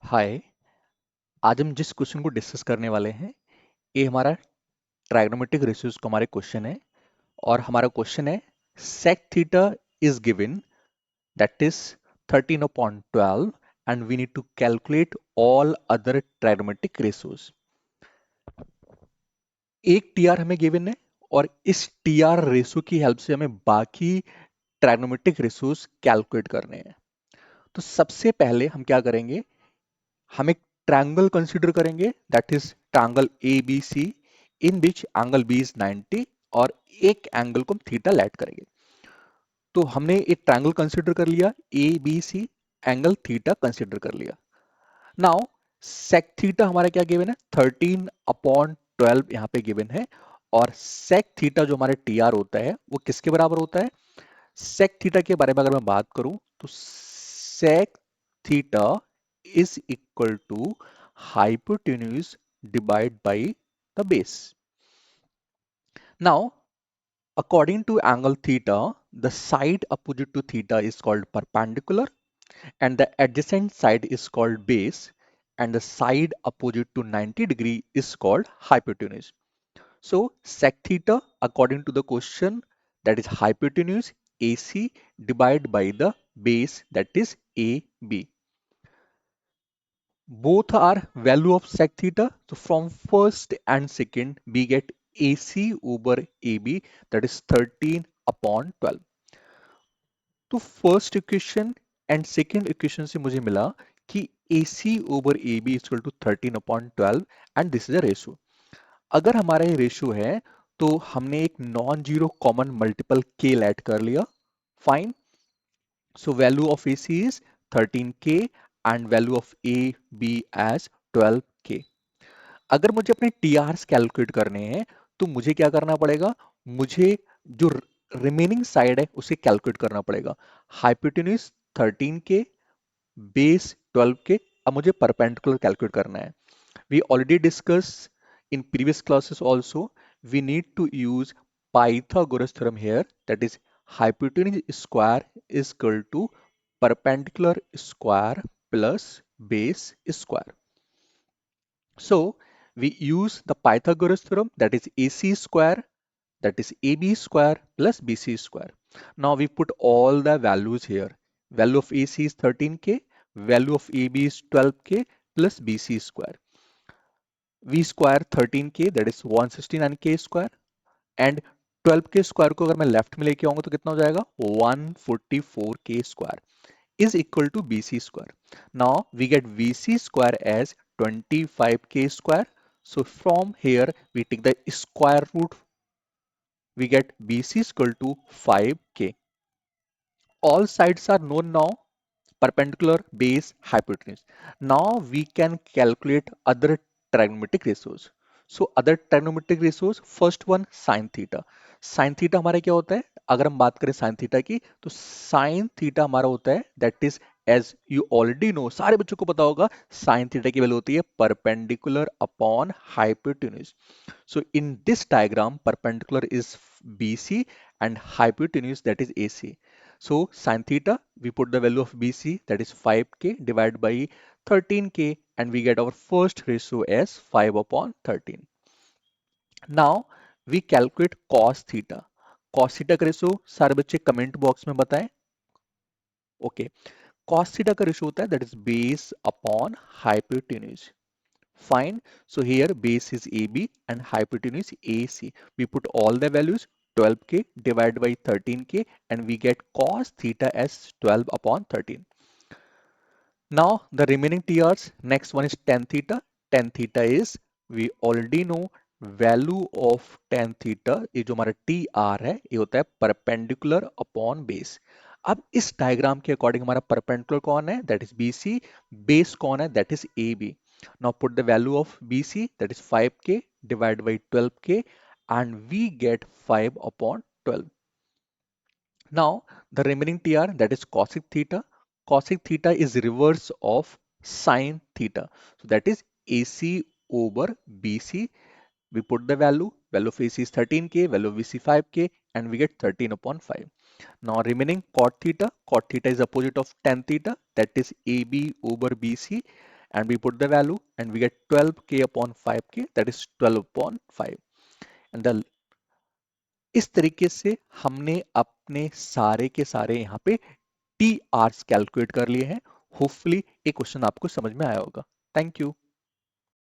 हाय। आज हम जिस क्वेश्चन को डिस्कस करने वाले हैं ये हमारा ट्राइग्नोमेट्रिक रेशियोज का हमारे क्वेश्चन है। और हमारा क्वेश्चन है sec theta is given that is 13/12 and we need to calculate all other trigonometric ratios. एक टीआर हमें गिवन है और इस टीआर रेशियो की हेल्प से हमें बाकी ट्राइग्नोमेट्रिक रेशियोज कैलकुलेट करने हैं। तो सबसे पहले हम क्या करेंगे, हम एक ट्रायंगल कंसीडर करेंगे that is triangle A B C in which angle B is 90 और एक एंगल को हम थीटा लेट करेंगे। तो हमने एक ट्रायंगल कंसीडर कर लिया A B C, angle theta consider कर लिया। नाउ सेक थीटा हमारा क्या गिवन है 13/12 यहाँ पे गिवन है। और सेक थीटा जो हमारे टी आर होता है वो किसके बराबर होता है, सेक थीटा के बारे में अगर मैं बात करूं तो sec theta is equal to hypotenuse divided by the base. Now, according to angle theta, the side opposite to theta is called perpendicular and the adjacent side is called base and the side opposite to 90 degree is called hypotenuse. So, sec theta according to the question that is hypotenuse AC divided by the base that is AB. Both are value of sec theta. So from first and second, we get AC over AB, that is 13/12. तो first equation and second equation से मुझे मिला कि AC over AB is equal to 13/12 and this is a ratio. अगर हमारा ये ratio है तो हमने एक non zero common multiple k add कर लिया। Fine. So value of AC is 13k and value of AB as 12k. अगर मुझे अपने TRs कैलकुलेट करने हैं तो मुझे क्या करना पड़ेगा, मुझे जो रिमेनिंग साइड है उसे कैलकुलेट करना पड़ेगा। Hypotenuse 13k, base 12k। अब मुझे परपेंडिकुलर कैलकुलेट करना है। We already discussed in previous classes also, we need to use Pythagoras theorem here, that is hypotenuse square is equal to perpendicular square plus base square. So we use the Pythagoras theorem, that is AC square, that is AB square plus BC square. Now we put all the values here. Value of AC is 13k, value of AB is 12k plus BC square. V square 13k that is 169k square and 12k square को अगर मैं left में लेके आऊंगा तो कितना हो जाएगा 144k square is equal to BC square. Now we get VC square as 25k square. So from here we take the square root, we get BC is equal to 5k. All sides are known now, perpendicular, base, hypotenuse. Now we can calculate other trigonometric ratios. So other trigonometric ratios, first one sin theta. Sin theta हमारा क्या होता है, अगर हम बात करें sin theta की तो sin theta हमारा होता है that is as you already know, सारे बच्चों को पता होगा sin theta की वैल्यू होती है perpendicular upon hypotenuse. So in this diagram perpendicular is BC and hypotenuse that is AC. So sin theta, we put the value of BC that is 5k divided by 13k and we get our first ratio as 5/13. Now we calculate cos theta. Cos theta का ratio सारे बच्चे comment box में बताएं। Okay, cos theta का ratio होता है that is base upon hypotenuse. Fine. So here base is AB and hypotenuse AC. We put all the values 12k divided by 13k and we get cos theta as 12/13. Now the remaining TRs, next one is tan theta. Tan theta is, we already know value of tan theta, ये जो हमारा TR है ये होता है perpendicular upon base. अब इस diagram के अकॉर्डिंग हमारा परपेंडिकुलर कौन है, दैट इज BC, बेस कौन है, that is AB. Now put the value of BC that is 5k divided by 12k and we get 5/12. Now the remaining TR that is cosec theta. Cosec theta is reverse of sin theta. So that is AC over BC. We put the value of AC is 13k, value of BC 5k and we get 13/5. Now remaining cot theta is opposite of tan theta, that is AB over BC and we put the value and we get 12k upon 5k, that is 12 upon 5. And the इस तरीके से हमने अपने सारे के सारे यहाँ पे टी आर्स कैलकुलेट कर लिए हैं। होपफुली ये क्वेश्चन आपको समझ में आया होगा। Thank you.